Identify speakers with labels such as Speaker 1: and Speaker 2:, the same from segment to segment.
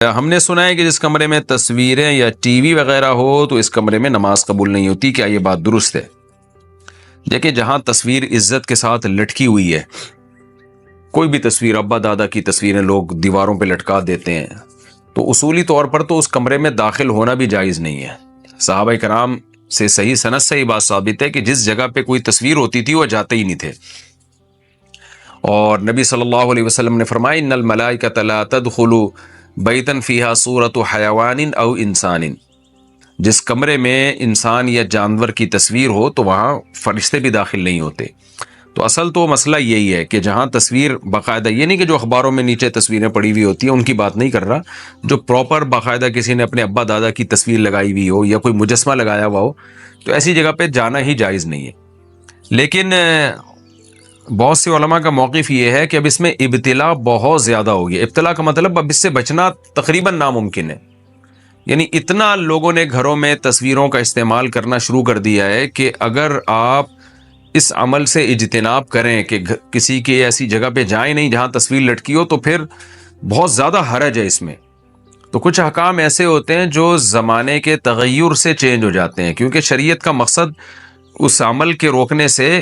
Speaker 1: ہم نے سنا ہے کہ جس کمرے میں تصویریں یا ٹی وی وغیرہ ہو تو اس کمرے میں نماز قبول نہیں ہوتی. کیا یہ بات درست ہے؟ دیکھیں، جہاں تصویر عزت کے ساتھ لٹکی ہوئی ہے، کوئی بھی تصویر، ابا دادا کی تصویریں لوگ دیواروں پہ لٹکا دیتے ہیں، تو اصولی طور پر تو اس کمرے میں داخل ہونا بھی جائز نہیں ہے. صحابہ کرام سے صحیح سند سے یہ بات ثابت ہے کہ جس جگہ پہ کوئی تصویر ہوتی تھی وہ جاتے ہی نہیں تھے. اور نبی صلی اللہ علیہ وسلم نے فرمایا ان الملائکۃ لا تدخل بیتا فیہا صورت حیوان او انسان. جس کمرے میں انسان یا جانور کی تصویر ہو تو وہاں فرشتے بھی داخل نہیں ہوتے. تو اصل تو مسئلہ یہی ہے کہ جہاں تصویر باقاعدہ، یہ نہیں کہ جو اخباروں میں نیچے تصویریں پڑی ہوئی ہوتی ہیں ان کی بات نہیں کر رہا، جو پراپر باقاعدہ کسی نے اپنے ابا دادا کی تصویر لگائی ہوئی ہو یا کوئی مجسمہ لگایا ہوا ہو، تو ایسی جگہ پہ جانا ہی جائز نہیں ہے. لیکن بہت سے علماء کا موقف یہ ہے کہ اب اس میں ابتلا بہت زیادہ ہو گیا. ابتلا کا مطلب اب اس سے بچنا تقریباً ناممکن ہے. یعنی اتنا لوگوں نے گھروں میں تصویروں کا استعمال کرنا شروع کر دیا ہے کہ اگر آپ اس عمل سے اجتناب کریں کہ کسی کی ایسی جگہ پہ جائیں نہیں جہاں تصویر لٹکی ہو، تو پھر بہت زیادہ حرج ہے اس میں. تو کچھ احکام ایسے ہوتے ہیں جو زمانے کے تغیر سے چینج ہو جاتے ہیں، کیونکہ شریعت کا مقصد اس عمل کے روکنے سے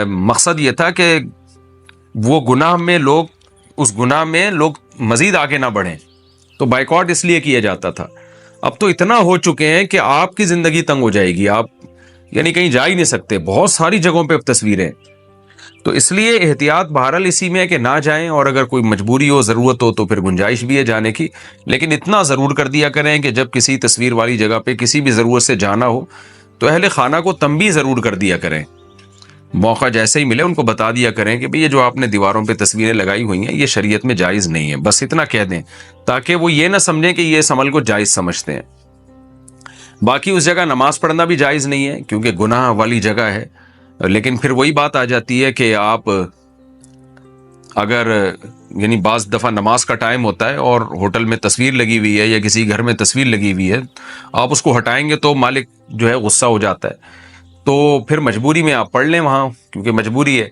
Speaker 1: مقصد یہ تھا کہ وہ گناہ میں لوگ، اس گناہ میں لوگ مزید آگے نہ بڑھیں، تو بائیکاٹ اس لیے کیا جاتا تھا. اب تو اتنا ہو چکے ہیں کہ آپ کی زندگی تنگ ہو جائے گی، آپ یعنی کہیں جا ہی نہیں سکتے، بہت ساری جگہوں پہ تصویریں. تو اس لیے احتیاط بہرحال اسی میں ہے کہ نہ جائیں، اور اگر کوئی مجبوری ہو، ضرورت ہو تو پھر گنجائش بھی ہے جانے کی. لیکن اتنا ضرور کر دیا کریں کہ جب کسی تصویر والی جگہ پہ کسی بھی ضرورت سے جانا ہو تو اہل خانہ کو تنبیہ ضرور کر دیا کریں. موقع جیسے ہی ملے ان کو بتا دیا کریں کہ بھئی یہ جو آپ نے دیواروں پہ تصویریں لگائی ہوئی ہیں یہ شریعت میں جائز نہیں ہے، بس اتنا کہہ دیں تاکہ وہ یہ نہ سمجھیں کہ یہ اس عمل کو جائز سمجھتے ہیں. باقی اس جگہ نماز پڑھنا بھی جائز نہیں ہے کیونکہ گناہ والی جگہ ہے. لیکن پھر وہی بات آ جاتی ہے کہ آپ اگر یعنی بعض دفعہ نماز کا ٹائم ہوتا ہے اور ہوٹل میں تصویر لگی ہوئی ہے یا کسی گھر میں تصویر لگی ہوئی ہے، آپ اس کو ہٹائیں گے تو مالک جو ہے غصہ ہو جاتا ہے. تو پھر مجبوری میں آپ پڑھ لیں وہاں، کیونکہ مجبوری ہے.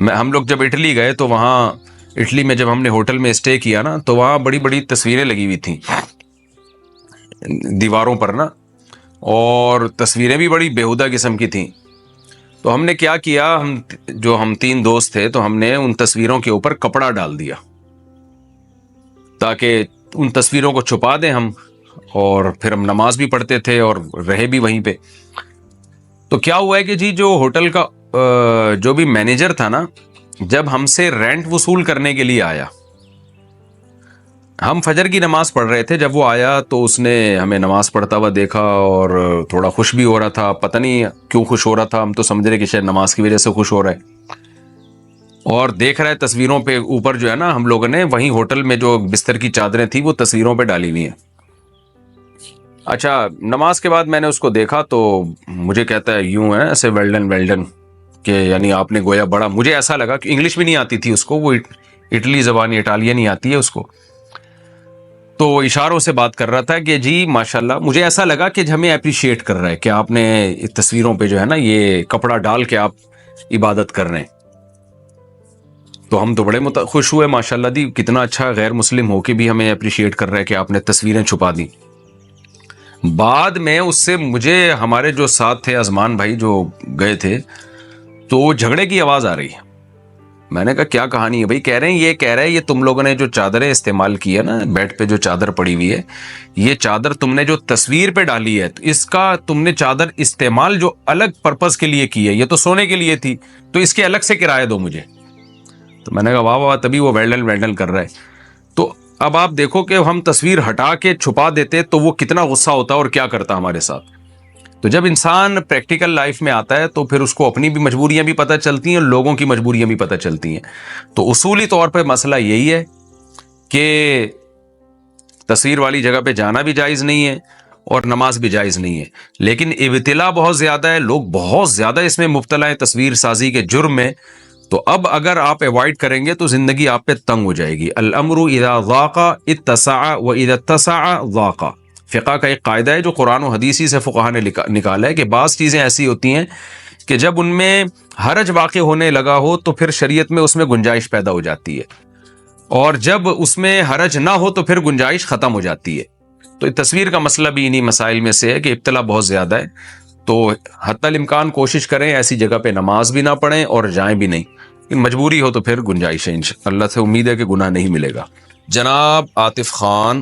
Speaker 1: ہم لوگ جب اٹلی گئے تو وہاں اٹلی میں جب ہم نے ہوٹل میں اسٹے کیا نا، تو وہاں بڑی بڑی تصویریں لگی ہوئی تھیں دیواروں پر نا، اور تصویریں بھی بڑی بیہودہ قسم کی تھیں. تو ہم نے کیا کیا، ہم 3 دوست تھے، تو ہم نے ان تصویروں کے اوپر کپڑا ڈال دیا تاکہ ان تصویروں کو چھپا دیں ہم، اور پھر ہم نماز بھی پڑھتے تھے اور رہے بھی وہیں پہ. تو کیا ہوا ہے کہ جی جو ہوٹل کا جو بھی مینیجر تھا نا، جب ہم سے رینٹ وصول کرنے کے لیے آیا، ہم فجر کی نماز پڑھ رہے تھے، جب وہ آیا تو اس نے ہمیں نماز پڑھتا ہوا دیکھا اور تھوڑا خوش بھی ہو رہا تھا. پتہ نہیں کیوں خوش ہو رہا تھا، ہم تو سمجھ رہے کہ شاید نماز کی وجہ سے خوش ہو رہا ہے. اور دیکھ رہا ہے تصویروں پہ اوپر جو ہے نا، ہم لوگوں نے وہیں ہوٹل میں جو بستر کی چادریں تھیں وہ تصویروں پہ ڈالی ہوئی ہیں. اچھا، نماز کے بعد میں نے اس کو دیکھا تو مجھے کہتا ہے یوں ہے ایسے ویلڈن کہ یعنی آپ نے گویا بڑا، مجھے ایسا لگا کہ انگلش بھی نہیں آتی تھی اس کو، وہ اٹلی زبان اٹالین نہیں آتی ہے اس کو، تو اشاروں سے بات کر رہا تھا کہ جی ماشاءاللہ. مجھے ایسا لگا کہ ہمیں اپریشیٹ کر رہا ہے کہ آپ نے تصویروں پہ جو ہے نا یہ کپڑا ڈال کے آپ عبادت کر رہے ہیں. تو ہم تو بڑے خوش ہوئے، ماشاءاللہ دی کتنا اچھا، غیر مسلم ہو کے بھی ہمیں اپریشیٹ کر رہا ہے کہ آپ نے تصویریں چھپا دی. بعد میں اس سے مجھے، ہمارے جو ساتھ تھے ازمان بھائی جو گئے تھے، تو جھگڑے کی آواز آ رہی ہے. میں نے کہا کیا کہانی ہے بھائی؟ کہہ رہے ہیں یہ تم لوگوں نے جو چادریں استعمال کی ہے نا، بیڈ پہ جو چادر پڑی ہوئی ہے، یہ چادر تم نے جو تصویر پہ ڈالی ہے، تو اس کا تم نے چادر استعمال جو الگ پرپس کے لیے کی ہے، یہ تو سونے کے لیے تھی، تو اس کے الگ سے کرایہ دو مجھے. تو میں نے کہا واہ واہ، تبھی وہ ویلڈن کر رہا ہے. تو اب آپ دیکھو کہ ہم تصویر ہٹا کے چھپا دیتے تو وہ کتنا غصہ ہوتا اور کیا کرتا ہمارے ساتھ. تو جب انسان پریکٹیکل لائف میں آتا ہے تو پھر اس کو اپنی بھی مجبوریاں بھی پتہ چلتی ہیں، لوگوں کی مجبوریاں بھی پتہ چلتی ہیں. تو اصولی طور پہ مسئلہ یہی ہے کہ تصویر والی جگہ پہ جانا بھی جائز نہیں ہے اور نماز بھی جائز نہیں ہے. لیکن ابتلا بہت زیادہ ہے، لوگ بہت زیادہ اس میں مبتلا ہیں تصویر سازی کے جرم میں. تو اب اگر آپ ایوائڈ کریں گے تو زندگی آپ پہ تنگ ہو جائے گی. الامر اذا ضاق اتسع واذا اتسع ضاق. فقہ کا ایک قاعدہ ہے جو قرآن و حدیثی سے فقہا نے نکالا ہے کہ بعض چیزیں ایسی ہوتی ہیں کہ جب ان میں حرج واقع ہونے لگا ہو تو پھر شریعت میں اس میں گنجائش پیدا ہو جاتی ہے. اور جب اس میں حرج نہ ہو تو پھر گنجائش ختم ہو جاتی ہے. تو تصویر کا مسئلہ بھی انہی مسائل میں سے ہے کہ ابتلا بہت زیادہ ہے. تو حتی الامکان کوشش کریں ایسی جگہ پہ نماز بھی نہ پڑھیں اور جائیں بھی نہیں. مجبوری ہو تو پھر گنجائش ہے. اللہ سے امید ہے کہ گناہ نہیں ملے گا. جناب عاطف خان،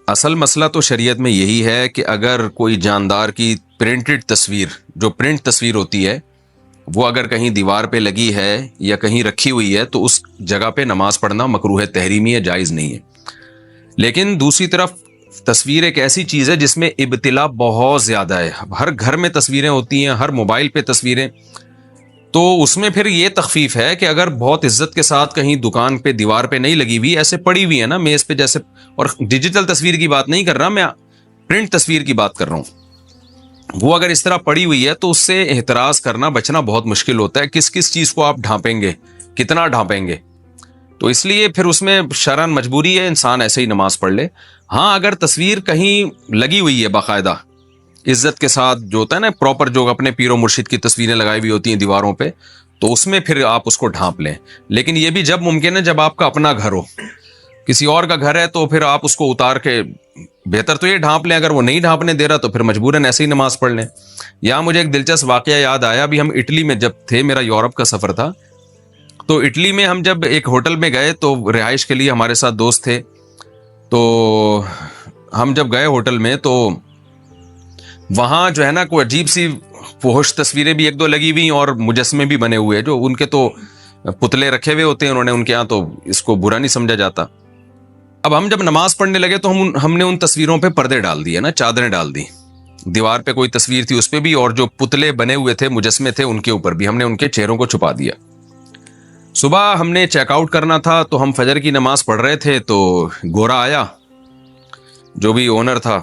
Speaker 1: اصل مسئلہ تو شریعت میں یہی ہے کہ اگر کوئی جاندار کی پرنٹڈ تصویر، جو پرنٹ تصویر ہوتی ہے، وہ اگر کہیں دیوار پہ لگی ہے یا کہیں رکھی ہوئی ہے تو اس جگہ پہ نماز پڑھنا مکروہ تحریمی ہے، جائز نہیں ہے. لیکن دوسری طرف تصویر ایک ایسی چیز ہے جس میں ابتلا بہت زیادہ ہے. ہر گھر میں تصویریں ہوتی ہیں، ہر موبائل پہ تصویریں. تو اس میں پھر یہ تخفیف ہے کہ اگر بہت عزت کے ساتھ کہیں دکان پہ دیوار پہ نہیں لگی ہوئی، ایسے پڑی ہوئی ہے نا میز پہ جیسے، اور ڈیجیٹل تصویر کی بات نہیں کر رہا میں، پرنٹ تصویر کی بات کر رہا ہوں، وہ اگر اس طرح پڑی ہوئی ہے تو اس سے احتراز کرنا، بچنا بہت مشکل ہوتا ہے. کس کس چیز کو آپ ڈھانپیں گے، کتنا ڈھانپیں گے. تو اس لیے پھر اس میں شرعاً مجبوری ہے انسان ایسے ہی نماز پڑھ لے. ہاں اگر تصویر کہیں لگی ہوئی ہے باقاعدہ عزت کے ساتھ، جو ہوتا ہے نا پراپر، جو اپنے پیر و مرشد کی تصویریں لگائی ہوئی ہوتی ہیں دیواروں پہ، تو اس میں پھر آپ اس کو ڈھانپ لیں. لیکن یہ بھی جب ممکن ہے جب آپ کا اپنا گھر ہو. کسی اور کا گھر ہے تو پھر آپ اس کو اتار کے بہتر تو یہ ڈھانپ لیں. اگر وہ نہیں ڈھانپنے دے رہا تو پھر مجبوراً ایسے ہی نماز پڑھ لیں. یہاں مجھے ایک دلچسپ واقعہ یاد آیا. ابھی ہم اٹلی میں جب تھے، میرا یورپ کا سفر تھا، تو اٹلی میں ہم جب ایک ہوٹل میں گئے تو رہائش کے لیے ہمارے ساتھ دوست تھے. تو ہم جب گئے ہوٹل میں تو وہاں جو ہے نا کوئی عجیب سی فحش تصویریں بھی ایک دو لگی ہوئی اور مجسمے بھی بنے ہوئے، جو ان کے تو پتلے رکھے ہوئے ہوتے ہیں انہوں نے ان کے یہاں، تو اس کو برا نہیں سمجھا جاتا. اب ہم جب نماز پڑھنے لگے تو ہم نے ان تصویروں پہ پردے ڈال دیے نا، چادریں ڈال دی. دیوار پہ کوئی تصویر تھی اس پہ بھی، اور جو پتلے بنے ہوئے تھے مجسمے تھے ان کے اوپر بھی ہم نے ان کے چہروں کو چھپا دیا. صبح ہم نے چیک آؤٹ کرنا تھا تو ہم فجر کی نماز پڑھ رہے تھے تو گورا آیا، جو بھی اونر تھا.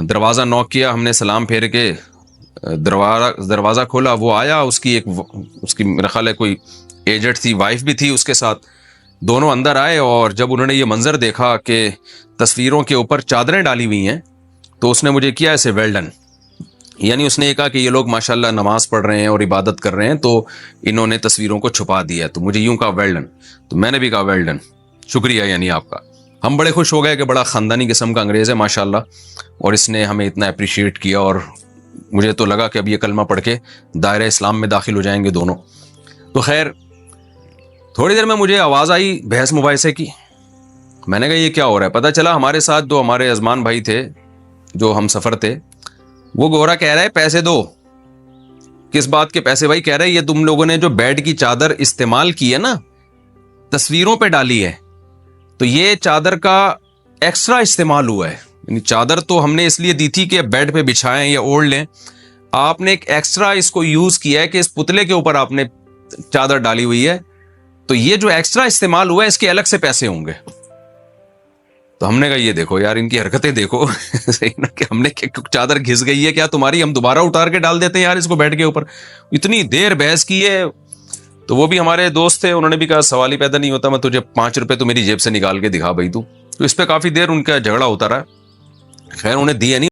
Speaker 1: دروازہ نوک کیا، ہم نے سلام پھیر کے دروازہ کھولا. وہ آیا، اس کی میرا خیال ہے کوئی ایجنٹ تھی، وائف بھی تھی اس کے ساتھ. دونوں اندر آئے اور جب انہوں نے یہ منظر دیکھا کہ تصویروں کے اوپر چادریں ڈالی ہوئی ہیں تو اس نے مجھے کیا ایسے ویل ڈن، یعنی اس نے یہ کہا کہ یہ لوگ ماشاءاللہ نماز پڑھ رہے ہیں اور عبادت کر رہے ہیں تو انہوں نے تصویروں کو چھپا دیا. تو مجھے یوں کہا ویل ڈن. تو میں نے بھی کہا ویل ڈن، شکریہ یعنی آپ کا. ہم بڑے خوش ہو گئے کہ بڑا خاندانی قسم کا انگریز ہے ماشاءاللہ، اور اس نے ہمیں اتنا اپریشیٹ کیا. اور مجھے تو لگا کہ اب یہ کلمہ پڑھ کے دائرہ اسلام میں داخل ہو جائیں گے دونوں. تو خیر تھوڑی دیر میں مجھے آواز آئی بحث مباحثے کی. میں نے کہا یہ کیا ہو رہا ہے؟ پتہ چلا ہمارے ساتھ جو ہمارے ازمان بھائی تھے، جو ہم سفر تھے، وہ گورا کہہ رہا ہے پیسے دو. کس بات کے پیسے بھائی؟ کہہ رہے یہ تم لوگوں نے جو بیڈ کی چادر استعمال کی ہے نا، تصویروں پہ ڈالی ہے، تو یہ چادر کا ایکسٹرا استعمال ہوا ہے. یعنی چادر تو ہم نے اس لیے دی تھی کہ بیڈ پہ بچھائیں یا اوڑھ لیں، آپ نے ایک ایکسٹرا اس کو یوز کیا ہے کہ اس پتلے کے اوپر آپ نے چادر ڈالی ہوئی ہے، تو یہ جو ایکسٹرا استعمال ہوا ہے اس کے الگ سے پیسے ہوں گے. تو ہم نے کہا یہ دیکھو یار ان کی حرکتیں دیکھو صحیح نا، کہ ہم نے چادر گھس گئی ہے کیا تمہاری، ہم دوبارہ اتار کے ڈال دیتے ہیں یار اس کو بیڈ کے اوپر. اتنی دیر بحث کی ہے. تو وہ بھی ہمارے دوست تھے، انہوں نے بھی کہا سوال ہی پیدا نہیں ہوتا، میں تجھے 5 روپے تو میری جیب سے نکال کے دکھا بھائی تو اس پہ کافی دیر ان کا جھگڑا ہوتا رہا. خیر انہیں دیے نہیں.